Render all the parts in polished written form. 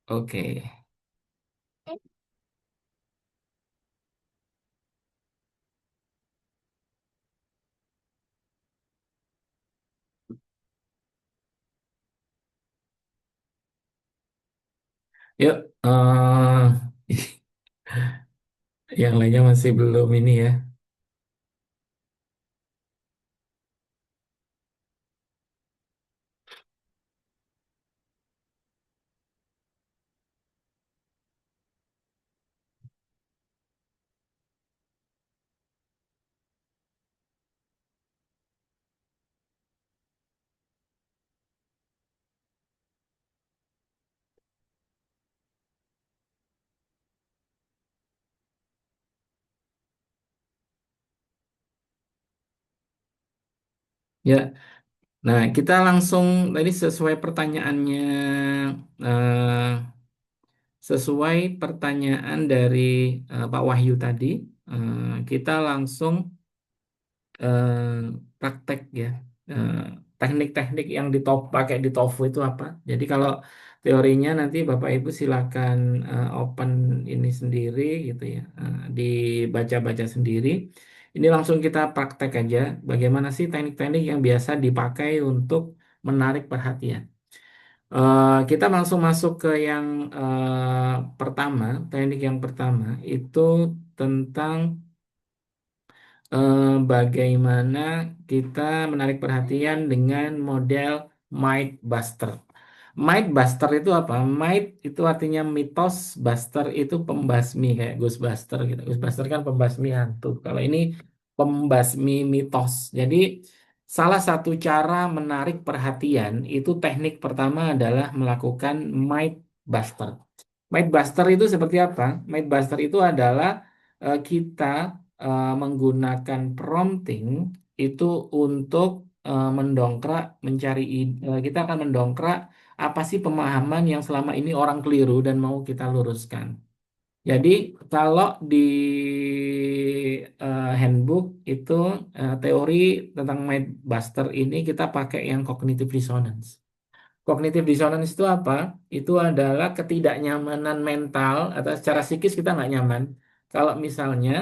Oke. Yuk, yang lainnya masih belum ini ya. Ya, nah kita langsung tadi sesuai pertanyaannya, sesuai pertanyaan dari Pak Wahyu tadi, kita langsung eh, praktek ya. Eh, Teknik-teknik yang pakai di TOEFL itu apa? Jadi kalau teorinya nanti Bapak Ibu silakan open ini sendiri gitu ya, dibaca-baca sendiri. Ini langsung kita praktek aja. Bagaimana sih teknik-teknik yang biasa dipakai untuk menarik perhatian? Kita langsung masuk ke yang pertama. Teknik yang pertama itu tentang bagaimana kita menarik perhatian dengan model Myth Buster. Myth Buster itu apa? Myth itu artinya mitos, Buster itu pembasmi kayak Ghostbuster gitu. Ghostbuster kan pembasmi hantu. Kalau ini pembasmi mitos. Jadi salah satu cara menarik perhatian itu teknik pertama adalah melakukan Myth Buster. Myth Buster itu seperti apa? Myth Buster itu adalah kita menggunakan prompting itu untuk mendongkrak kita akan mendongkrak apa sih pemahaman yang selama ini orang keliru dan mau kita luruskan. Jadi kalau di handbook itu teori tentang Mindbuster ini kita pakai yang cognitive dissonance. Cognitive dissonance itu apa? Itu adalah ketidaknyamanan mental atau secara psikis kita nggak nyaman. Kalau misalnya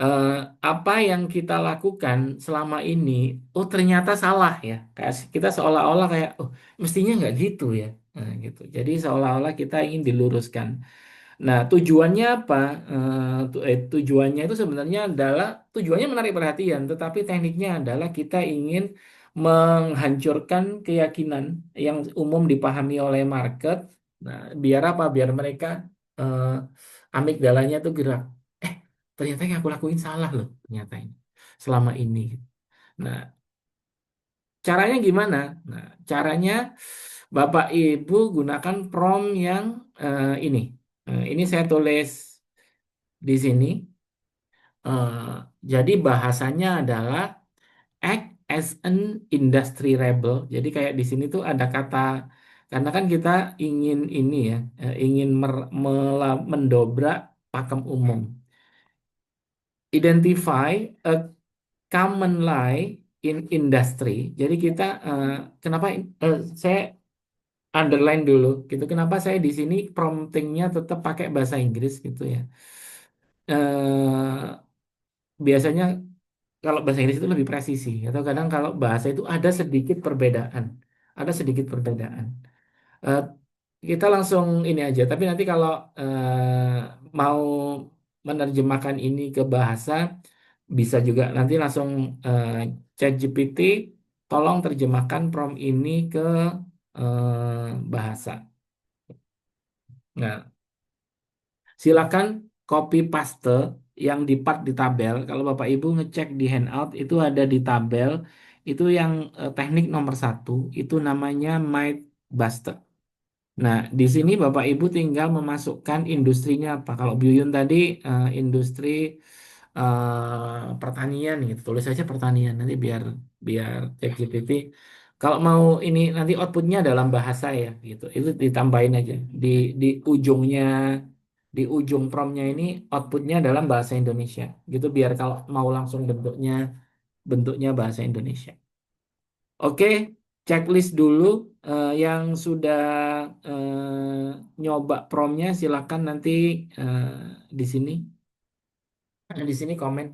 eh, apa yang kita lakukan selama ini, oh ternyata salah ya. Kayak kita seolah-olah kayak, oh mestinya nggak gitu ya. Nah, gitu. Jadi seolah-olah kita ingin diluruskan. Nah, tujuannya apa? Tujuannya itu sebenarnya adalah tujuannya menarik perhatian, tetapi tekniknya adalah kita ingin menghancurkan keyakinan yang umum dipahami oleh market. Nah, biar apa? Biar mereka eh, amigdalanya itu gerak. Eh, ternyata yang aku lakuin salah loh, ternyata ini selama ini. Nah, caranya gimana? Nah, caranya Bapak Ibu gunakan prompt yang ini. Ini saya tulis di sini. Eh, jadi bahasanya adalah act as an industry rebel. Jadi kayak di sini tuh ada kata karena kan kita ingin ini ya, ingin mendobrak pakem umum. Identify a common lie in industry. Jadi kita kenapa saya underline dulu gitu. Kenapa saya di sini promptingnya tetap pakai bahasa Inggris gitu ya. Eh, Biasanya kalau bahasa Inggris itu lebih presisi atau kadang kalau bahasa itu ada sedikit perbedaan, ada sedikit perbedaan. Eh, kita langsung ini aja. Tapi nanti kalau mau menerjemahkan ini ke bahasa bisa juga nanti langsung eh, ChatGPT tolong terjemahkan prompt ini ke bahasa. Nah, silakan copy paste yang di part di tabel. Kalau Bapak Ibu ngecek di handout itu ada di tabel. Itu yang teknik nomor satu. Itu namanya Might Buster. Nah, di sini Bapak Ibu tinggal memasukkan industrinya apa. Kalau Buyun tadi industri pertanian gitu. Tulis saja pertanian nanti biar biar ChatGPT. Kalau mau ini nanti outputnya dalam bahasa ya gitu. Itu ditambahin aja di ujungnya di ujung promptnya ini outputnya dalam bahasa Indonesia. Gitu biar kalau mau langsung bentuknya bahasa Indonesia. Oke. checklist dulu. Yang sudah nyoba promnya silakan nanti eh, di sini komen.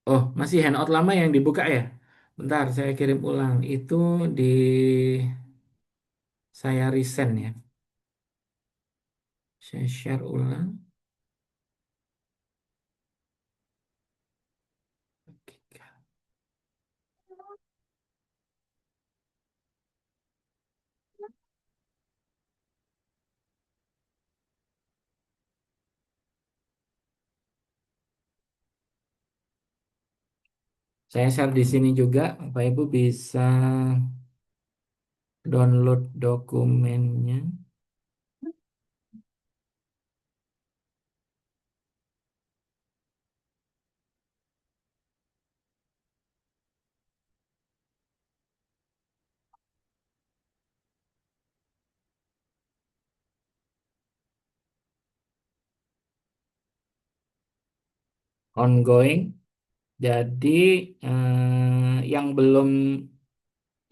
Oh, masih handout lama yang dibuka ya? Bentar, saya kirim ulang. Itu di saya resend ya. Saya share ulang. Saya share di sini juga. Bapak Ibu bisa download dokumennya. Ongoing. Jadi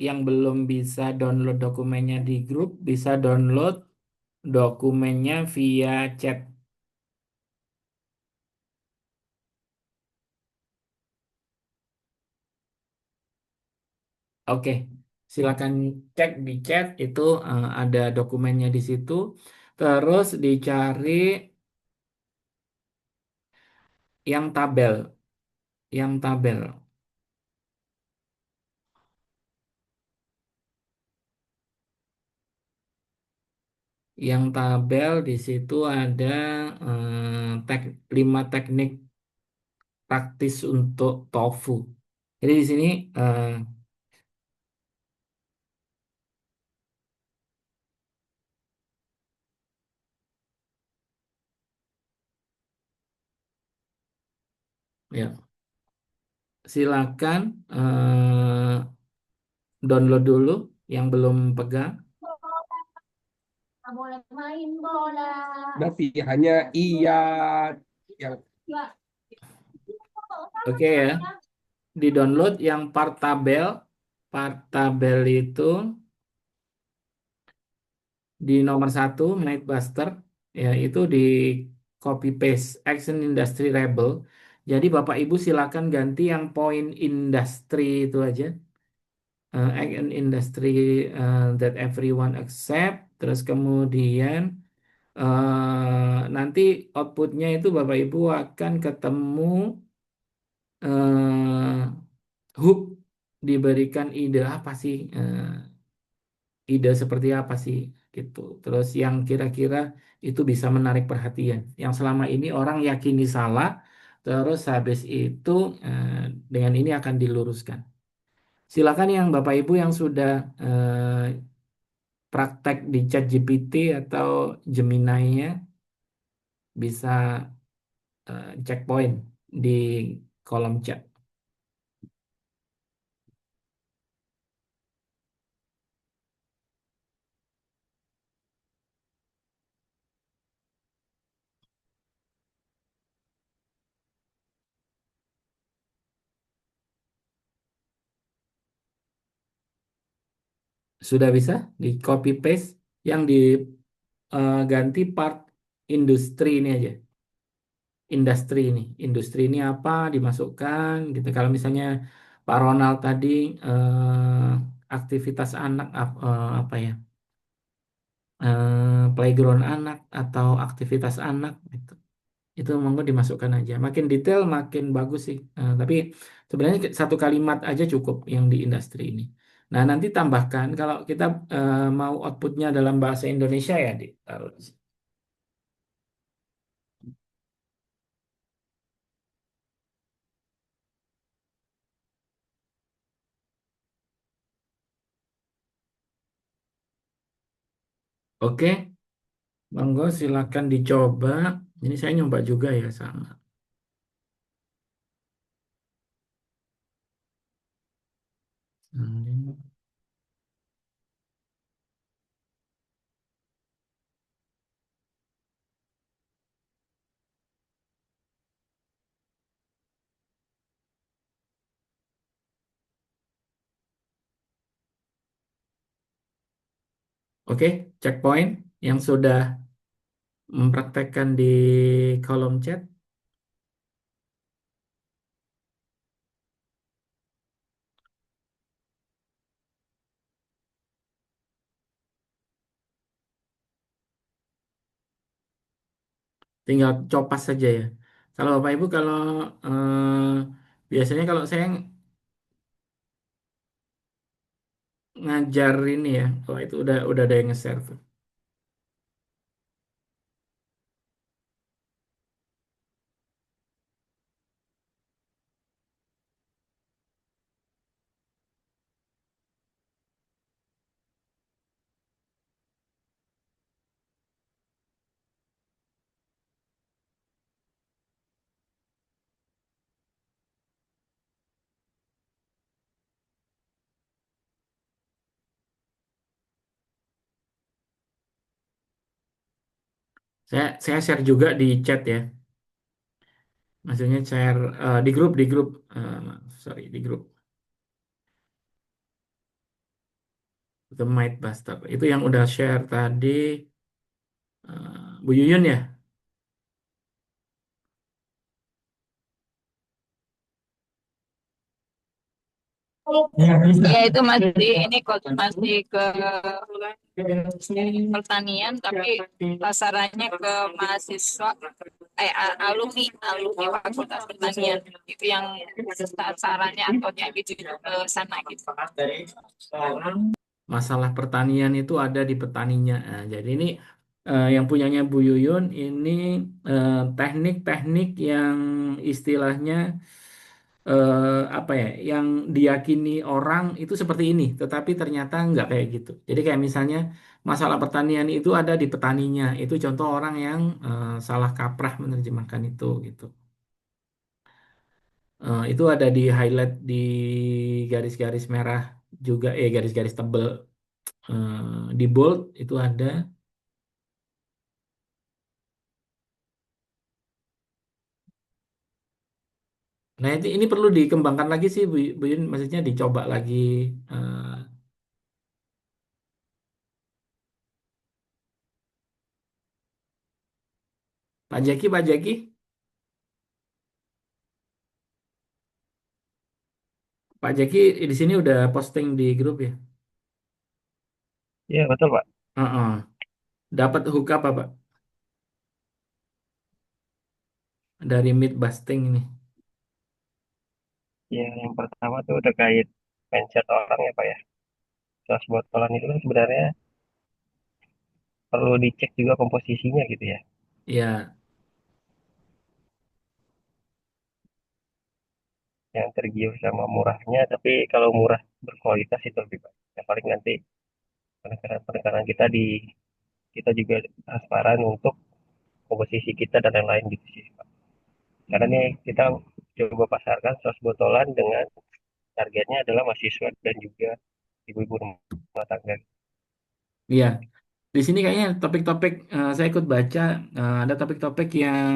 yang belum bisa download dokumennya di grup bisa download dokumennya via chat. Oke, silakan cek di chat itu ada dokumennya di situ. Terus dicari yang tabel, yang tabel, yang tabel di situ ada 5 teknik praktis untuk tofu. Jadi di sini eh, ya silakan download dulu yang belum pegang. Nggak boleh main bola. Berarti hanya iya yang Oke ya, di-download yang part tabel. Part tabel itu di nomor 1, Night Buster, ya itu di copy paste Action Industry Rebel. Jadi Bapak Ibu silakan ganti yang poin industri itu aja. Action Industry that everyone accept. Terus kemudian nanti outputnya itu Bapak Ibu akan ketemu eh, hook, diberikan ide apa sih, ide seperti apa sih gitu. Terus yang kira-kira itu bisa menarik perhatian. Yang selama ini orang yakini salah, terus habis itu eh, dengan ini akan diluruskan. Silakan yang Bapak Ibu yang sudah praktek di ChatGPT atau Gemini-nya bisa checkpoint di kolom chat. Sudah bisa di copy paste, yang diganti part industri ini aja. Industri ini apa dimasukkan gitu. Kalau misalnya Pak Ronald tadi aktivitas anak apa ya? Playground anak atau aktivitas anak gitu. Itu monggo dimasukkan aja. Makin detail makin bagus sih. Tapi sebenarnya satu kalimat aja cukup yang di industri ini. Nah, nanti tambahkan kalau kita mau outputnya dalam bahasa Indonesia ya, di taruh di sini. Oke, monggo silakan dicoba. Ini saya nyoba juga ya sama. Hmm. Oke, checkpoint yang sudah mempraktekkan di kolom chat, tinggal copas saja ya. Kalau Bapak Ibu, kalau biasanya kalau saya ngajar ini ya, oh itu udah ada yang nge-share tuh. Saya share juga di chat ya. Maksudnya share di grup, sorry di grup The Might Buster. Itu yang udah share tadi Bu Yuyun ya. Ya itu masih ini kok masih ke pertanian tapi pasarannya ke mahasiswa alumni alumni Fakultas Pertanian itu yang sasarannya atau yang gitu ke sana gitu. Masalah pertanian itu ada di petaninya. Nah, jadi ini yang punyanya Bu Yuyun ini teknik-teknik yang istilahnya apa ya, yang diyakini orang itu seperti ini, tetapi ternyata nggak kayak gitu. Jadi kayak misalnya masalah pertanian itu ada di petaninya. Itu contoh orang yang salah kaprah menerjemahkan itu gitu. Itu ada di highlight di garis-garis merah juga, garis-garis tebel di bold itu ada. Nah, ini perlu dikembangkan lagi sih, Bu Yun. Maksudnya dicoba lagi. eh, Pak Jaki, Pak Jaki di sini udah posting di grup ya. Iya, betul, Pak. Heeh. Dapat hook apa, Pak? Dari mid busting ini. Ya, yang pertama tuh terkait mindset orang ya, Pak ya. Sos botolan itu kan sebenarnya perlu dicek juga komposisinya gitu ya. Ya, Yang tergiur sama murahnya, tapi kalau murah berkualitas itu lebih baik. Yang paling nanti penekanan kita kita juga transparan untuk komposisi kita dan lain-lain gitu sih, Pak. Karena nih kita coba pasarkan sos botolan dengan targetnya adalah mahasiswa dan juga ibu-ibu rumah tangga. iya. Di sini kayaknya topik-topik saya ikut baca ada topik-topik yang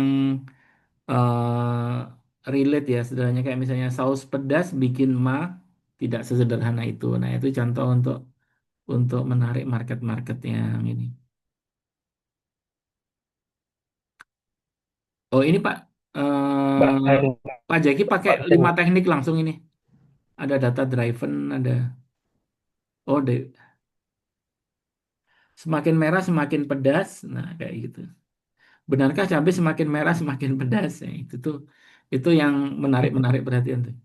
relate ya, sederhananya kayak misalnya saus pedas bikin tidak sesederhana itu. Nah, itu contoh untuk menarik market-market yang ini. Oh, ini Pak, Bahan Pak Jaki pakai konten 5 teknik langsung ini. Ada data driven, ada semakin merah semakin pedas. Nah, kayak gitu. Benarkah cabai semakin merah semakin pedas? Ya, itu yang menarik perhatian tuh.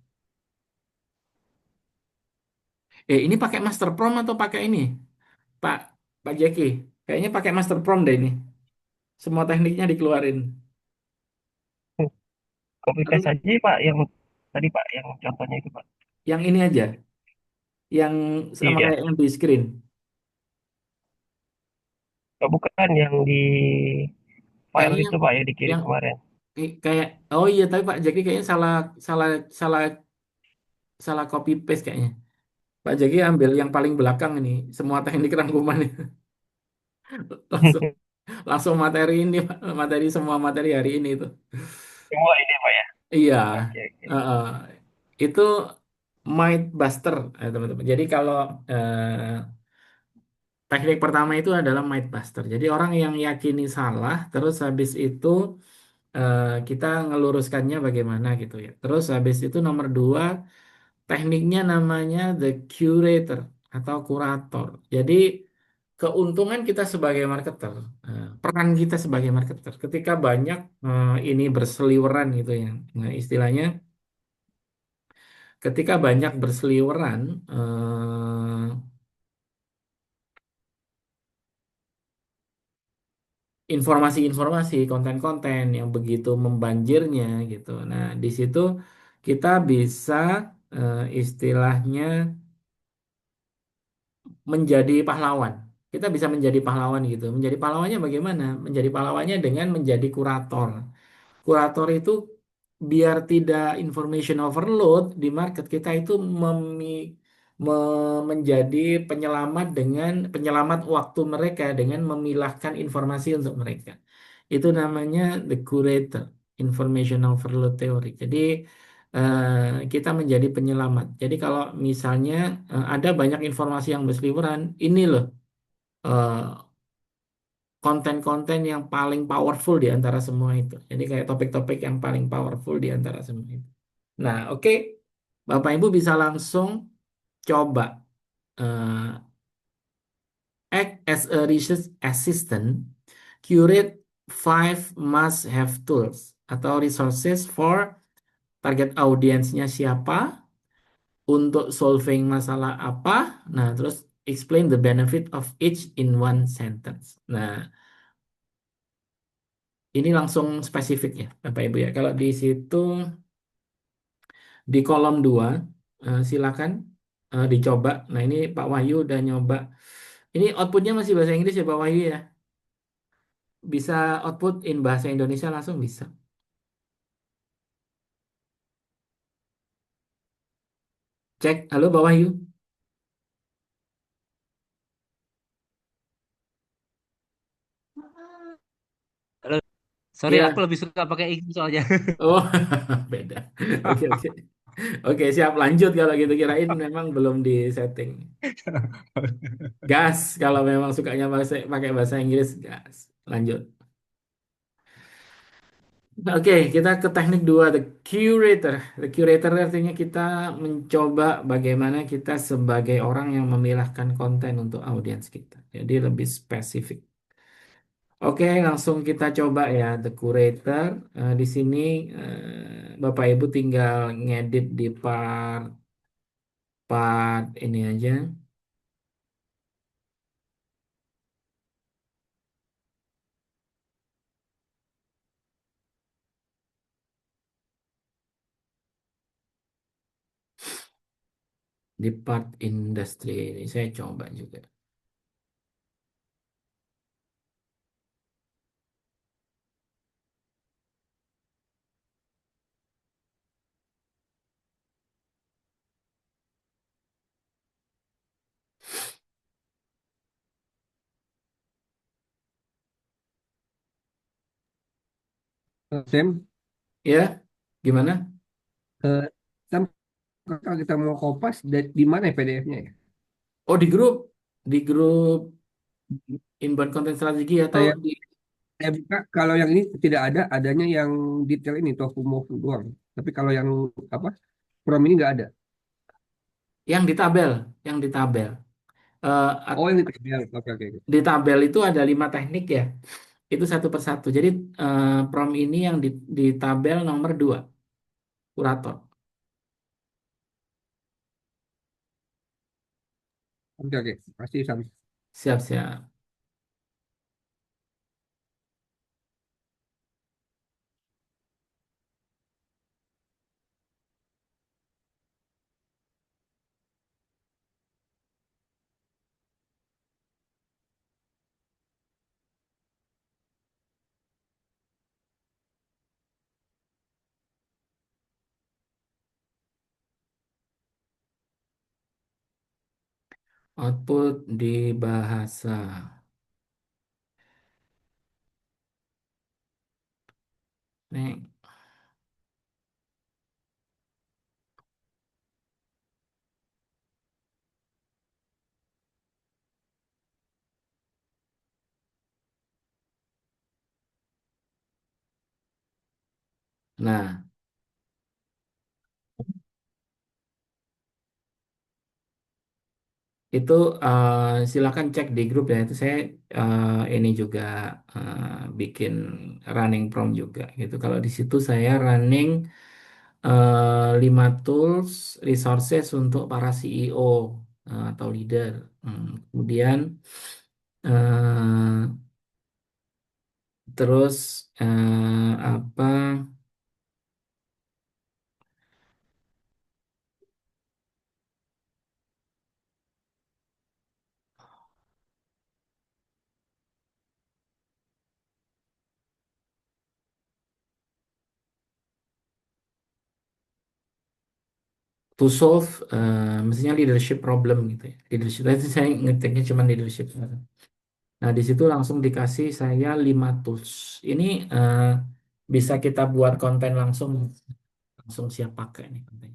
Ini pakai master prom atau pakai ini, Pak Pak Jaki? Kayaknya pakai master prom deh ini. Semua tekniknya dikeluarin. copy paste Atau aja Pak yang tadi Pak yang contohnya itu Pak. yang ini aja, yang sama Iya. kayak yang di screen. Oh, bukan yang di file Kayaknya itu Pak yang dikirim yang kemarin. kayak oh iya, tapi Pak Jaki kayaknya salah salah salah salah copy paste kayaknya. Pak Jaki ambil yang paling belakang ini, semua teknik rangkuman ini. langsung langsung materi ini, Pak. Semua materi hari ini itu. Semua ini Pak ya. Iya, Oke, oke. heeh. Itu Might Buster, teman-teman. Jadi kalau Teknik pertama itu adalah Mythbuster. Jadi orang yang yakini salah, terus habis itu kita ngeluruskannya bagaimana gitu ya. Terus habis itu nomor dua, tekniknya namanya the curator atau kurator. Jadi keuntungan kita sebagai marketer, peran kita sebagai marketer, ketika banyak ini berseliweran gitu ya. Nah, istilahnya ketika banyak berseliweran informasi-informasi, konten-konten yang begitu membanjirnya gitu. Nah, di situ kita bisa istilahnya menjadi pahlawan. Kita bisa menjadi pahlawan gitu. Menjadi pahlawannya bagaimana? Menjadi pahlawannya dengan menjadi kurator. Kurator itu biar tidak information overload di market, kita itu menjadi penyelamat dengan penyelamat waktu mereka dengan memilahkan informasi untuk mereka. Itu namanya the curator, information overload theory. Jadi kita menjadi penyelamat. Jadi kalau misalnya ada banyak informasi yang berseliweran, ini loh eh, konten-konten yang paling powerful di antara semua itu. Jadi kayak topik-topik yang paling powerful di antara semua itu. Nah, oke. Bapak Ibu bisa langsung coba eh, act as a research assistant, curate five must-have tools atau resources for target audiensnya siapa, untuk solving masalah apa, nah terus explain the benefit of each in one sentence. Nah, ini langsung spesifik ya, Bapak Ibu ya. Kalau di situ di kolom 2 silakan dicoba. Nah, ini Pak Wahyu udah nyoba. Ini outputnya masih bahasa Inggris ya Pak Wahyu ya. Bisa output in bahasa Indonesia langsung bisa. Cek, halo Pak Wahyu. Halo, sorry aku Ya. lebih suka pakai Inggris soalnya. Oh, beda. Oke, oke. Oke, siap lanjut kalau gitu, kirain memang belum di setting. Gas kalau memang sukanya pakai bahasa Inggris, gas. Lanjut. Oke, kita ke teknik dua, the curator. The curator artinya kita mencoba bagaimana kita sebagai orang yang memilahkan konten untuk audiens kita. Jadi lebih spesifik. Oke, langsung kita coba ya, the curator. Di sini Bapak Ibu tinggal ngedit di part ini aja, di part industri ini saya coba juga. Sam, Ya, gimana? eh, Sam, kalau kita mau kopas, di mana ya PDF-nya ya? Oh, di grup inbound content strategi atau Saya, di saya buka, kalau yang ini tidak ada, adanya yang detail ini, tofu move doang. Tapi kalau yang apa, from ini nggak ada. yang di tabel, yang di tabel. Eh, Oh, yang detail. Oke, oke, oke. di tabel itu ada 5 teknik ya. Itu satu persatu. Jadi prom ini yang di tabel nomor 2, kurator. Oke, oke. Pasti Sam. Siap-siap. Output di bahasa. Nih. Nah, itu silakan cek di grup ya. Itu saya ini juga bikin running prompt juga gitu. Kalau di situ saya running 5 tools resources untuk para CEO atau leader. Kemudian eh, terus apa to solve mestinya leadership problem gitu ya. Leadership tadi saya ngetiknya cuma leadership. Nah, di situ langsung dikasih saya 5 tools. Ini bisa kita buat konten langsung langsung siap pakai nih konten.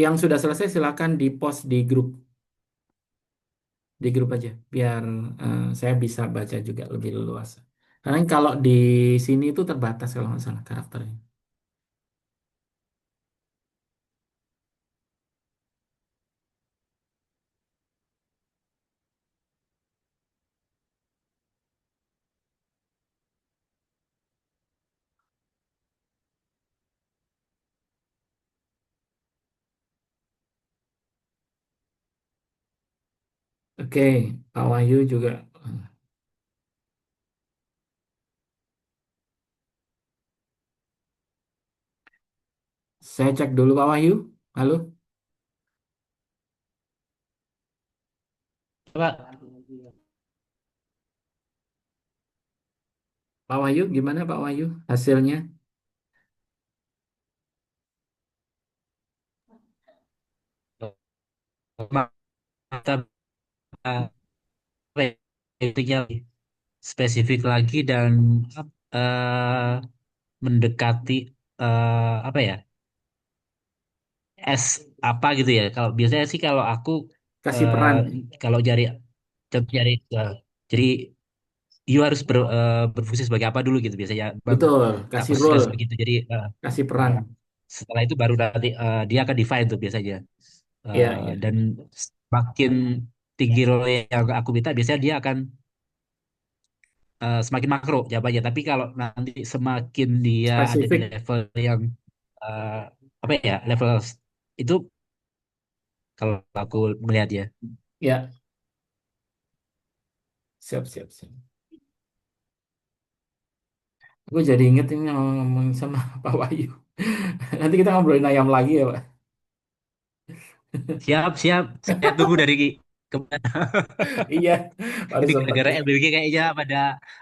Yang sudah selesai silakan di post di grup aja biar saya bisa baca juga lebih leluasa. Karena kalau di sini itu terbatas kalau nggak salah karakternya. Oke, Pak Wahyu juga. Saya cek dulu Pak Wahyu. Halo, Pak, Pak Wahyu gimana Pak Wahyu hasilnya? mantap. Apa ya, intinya spesifik lagi dan eh, mendekati apa ya, S apa gitu ya. Kalau biasanya sih kalau aku Kasih eh, peran. kalau cari jadi you harus berfungsi sebagai apa dulu gitu biasanya bang. Betul, Tak kasih posisikan role, seperti itu. Jadi kasih peran. eh, setelah itu baru nanti dia akan define tuh biasanya. Iya, iya. Dan semakin tinggi role yang aku minta, biasanya dia akan semakin makro jawabannya. Tapi kalau nanti semakin dia ada di Spesifik. level yang eh, apa ya, level itu kalau aku melihat ya. Ya, siap, siap, siap. Gue jadi inget ini ngomong sama Pak Wahyu. Nanti kita ngobrolin ayam lagi ya, Pak. Siap, siap. Saya tunggu dari kemana. Iya, baru Ini sempat gara-gara nih. LBBG kayaknya pada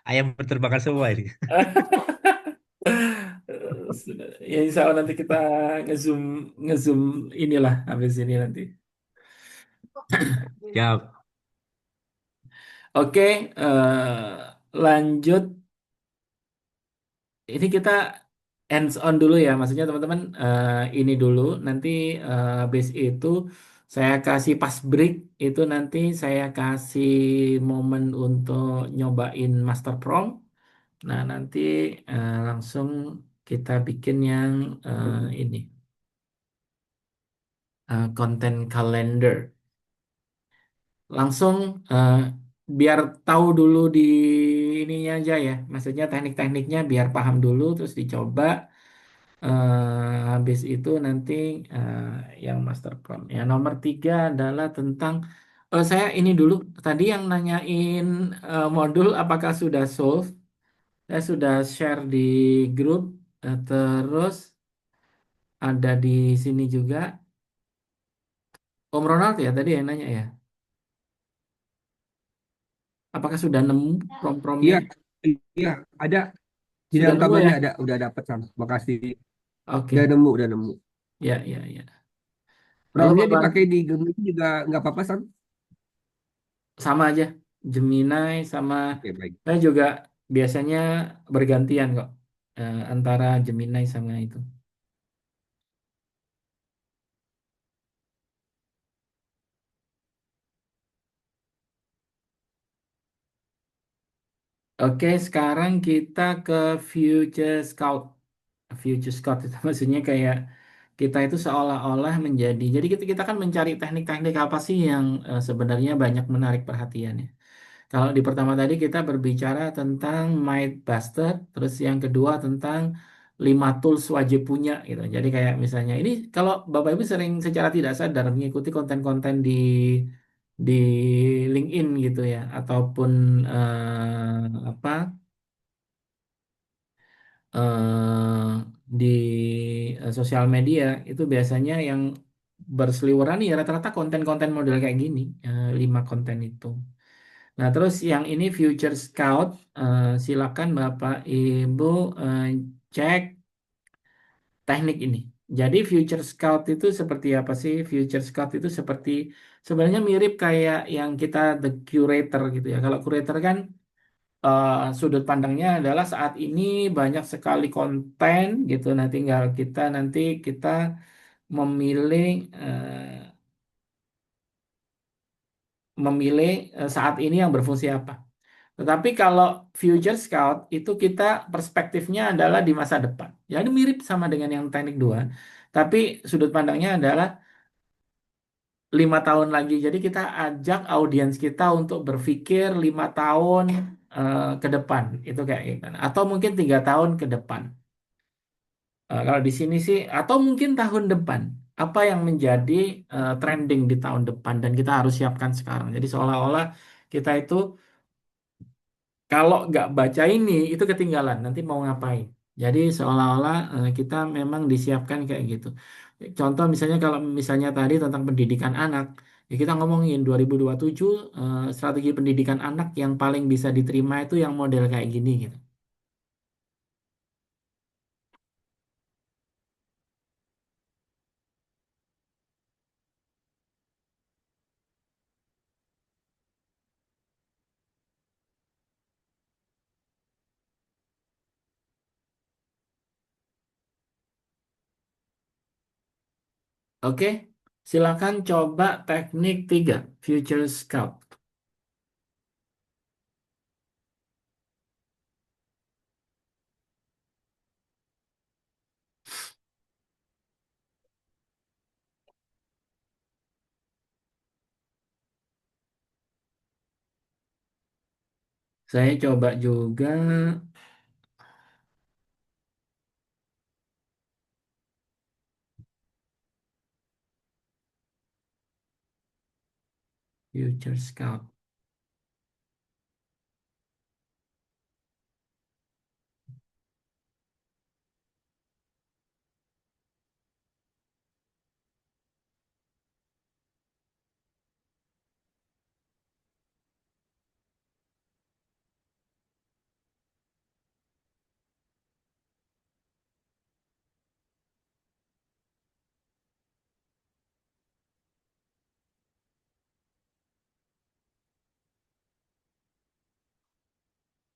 ayam berterbangan semua ini. Ya, insya Allah nanti kita ngezoom ngezoom inilah habis ini nanti. Siap. Oke, lanjut. Ini kita hands on dulu ya, maksudnya teman-teman ini dulu. Nanti habis itu saya kasih pas break itu nanti saya kasih momen untuk nyobain master prompt. Nah, nanti langsung kita bikin yang ini konten kalender. Langsung eh, biar tahu dulu di ininya aja ya. Maksudnya teknik-tekniknya biar paham dulu terus dicoba. Habis itu nanti eh, yang master prompt. Ya, nomor 3 adalah tentang saya ini dulu tadi yang nanyain modul apakah sudah solve. Saya sudah share di grup. Terus ada di sini juga Om Ronald ya tadi yang nanya ya. Apakah sudah nemu prom-promnya? Iya, iya, ada di Sudah dalam nemu ya? tabelnya ada, udah dapat Sam. Makasih. Udah Oke. nemu, udah nemu. Ya, ya, ya. Lalu Promnya Bapak dipakai di Gemini juga nggak apa-apa Sam. sama aja. Gemini sama Oke, baik. saya juga biasanya bergantian kok antara Gemini sama itu. Oke, sekarang kita ke Future Scout. Future Scout itu maksudnya kayak kita itu seolah-olah menjadi. Jadi kita kan mencari teknik-teknik apa sih yang sebenarnya banyak menarik perhatian ya. Kalau di pertama tadi kita berbicara tentang Might Buster, terus yang kedua tentang 5 tools wajib punya gitu. Jadi kayak misalnya ini kalau Bapak Ibu sering secara tidak sadar mengikuti konten-konten di LinkedIn gitu ya, ataupun apa di sosial media itu biasanya yang berseliweran ya rata-rata konten-konten model kayak gini, 5 konten itu. Nah, terus yang ini Future Scout, silakan Bapak Ibu eh, cek teknik ini. Jadi Future Scout itu seperti apa sih? Future Scout itu seperti sebenarnya mirip kayak yang kita the curator gitu ya. Kalau curator kan sudut pandangnya adalah saat ini banyak sekali konten gitu. Nah, tinggal kita memilih memilih saat ini yang berfungsi apa. Tetapi kalau Future Scout itu kita perspektifnya adalah di masa depan. Jadi mirip sama dengan yang teknik dua, tapi sudut pandangnya adalah 5 tahun lagi. Jadi kita ajak audiens kita untuk berpikir 5 tahun ke depan. Itu kayak gitu. Atau mungkin 3 tahun ke depan. Kalau di sini sih, atau mungkin tahun depan. Apa yang menjadi trending di tahun depan dan kita harus siapkan sekarang. Jadi seolah-olah kita itu kalau nggak baca ini, itu ketinggalan. Nanti mau ngapain? Jadi seolah-olah kita memang disiapkan kayak gitu. Contoh misalnya kalau misalnya tadi tentang pendidikan anak, ya kita ngomongin 2027 strategi pendidikan anak yang paling bisa diterima itu yang model kayak gini gitu. Oke, silakan coba teknik 3, Future Scout. Saya coba juga Future Scout.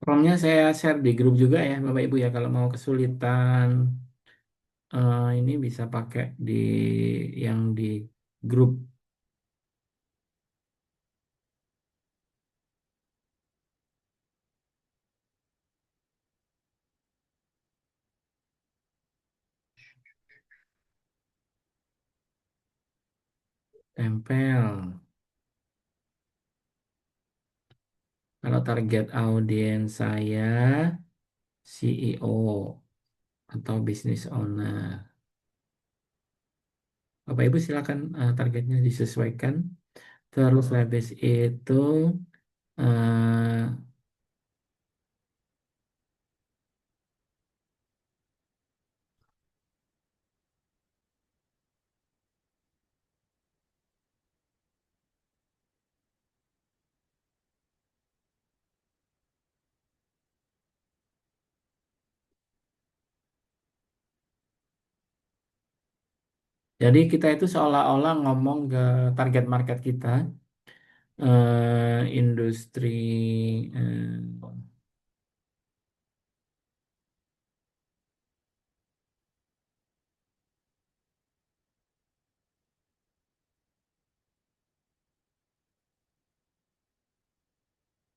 Promnya saya share di grup juga ya, Bapak Ibu ya. Kalau mau kesulitan ini bisa pakai di yang di grup tempel. Kalau target audiens saya CEO atau business owner. Bapak Ibu silakan targetnya disesuaikan. Terus habis itu eh, jadi kita itu seolah-olah ngomong ke target market kita, industri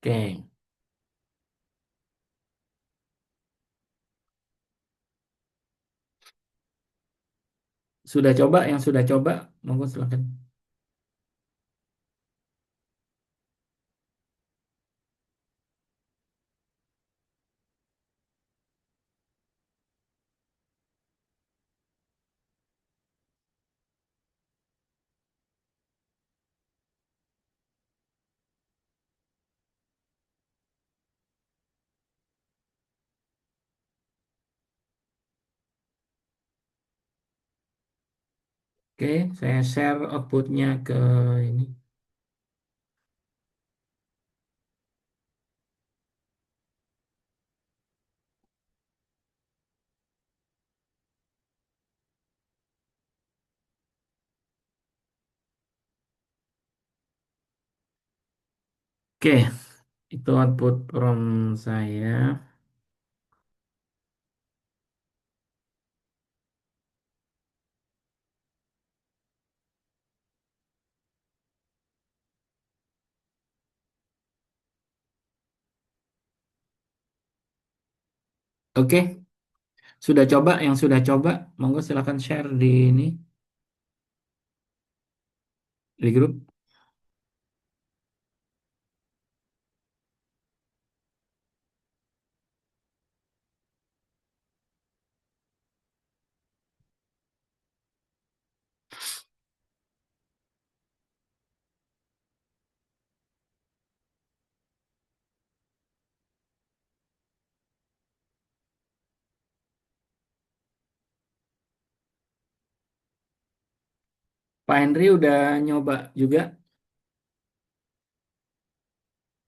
oke. Sudah coba, yang sudah coba, monggo silakan. Oke, saya share outputnya ke ini. Oke, itu output from saya. Oke, sudah coba, yang sudah coba, monggo silakan share di ini, di grup. Pak Henry udah nyoba juga,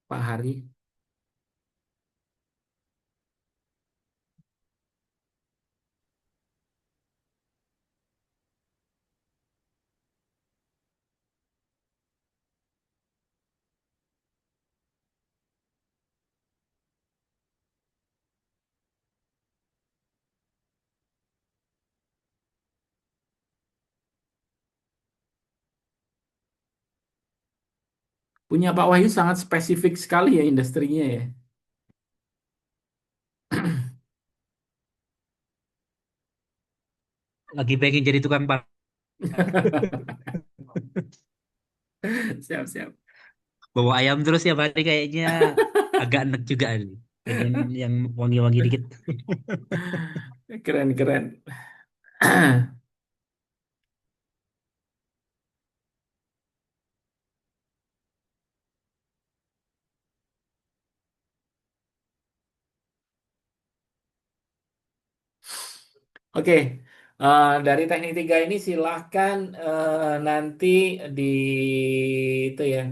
Pak Hari. Punya Pak Wahyu sangat spesifik sekali ya industrinya ya. Lagi pengen jadi tukang parkir. Siap, siap. Bawa ayam terus ya Pak, kayaknya agak enak juga nih. Pengen yang wangi-wangi dikit. Keren, keren. Oke, dari teknik tiga ini silahkan nanti di itu ya,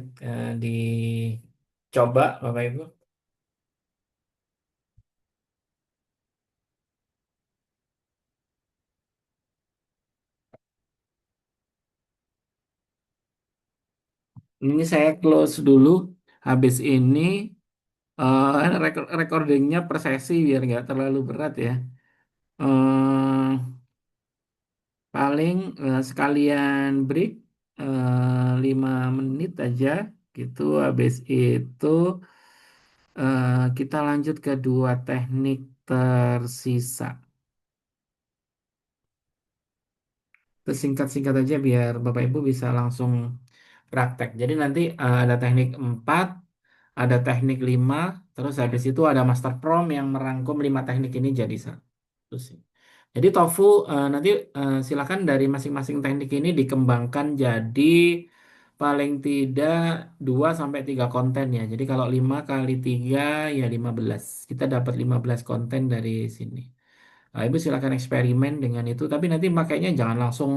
dicoba Bapak Ibu. Ini saya close dulu. Habis ini recordingnya per sesi biar nggak terlalu berat ya. Paling sekalian break 5 menit aja gitu. Habis itu kita lanjut ke dua teknik tersisa. Singkat-singkat aja biar Bapak Ibu bisa langsung praktek. Jadi nanti ada teknik 4, ada teknik 5, terus habis itu ada master prom yang merangkum 5 teknik ini jadi satu sih. Jadi TOEFL nanti silakan dari masing-masing teknik ini dikembangkan jadi paling tidak 2 sampai 3 konten ya. Jadi kalau 5 kali 3 ya 15. Kita dapat 15 konten dari sini. Nah, Ibu silakan eksperimen dengan itu, tapi nanti makainya jangan langsung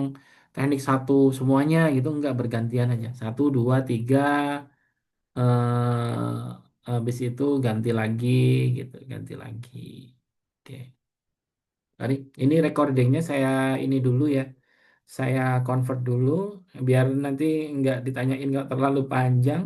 teknik satu semuanya gitu, enggak bergantian aja. Satu, dua, tiga, habis itu ganti lagi gitu, ganti lagi. Oke, tadi ini recordingnya saya ini dulu ya, saya convert dulu, biar nanti nggak ditanyain nggak terlalu panjang.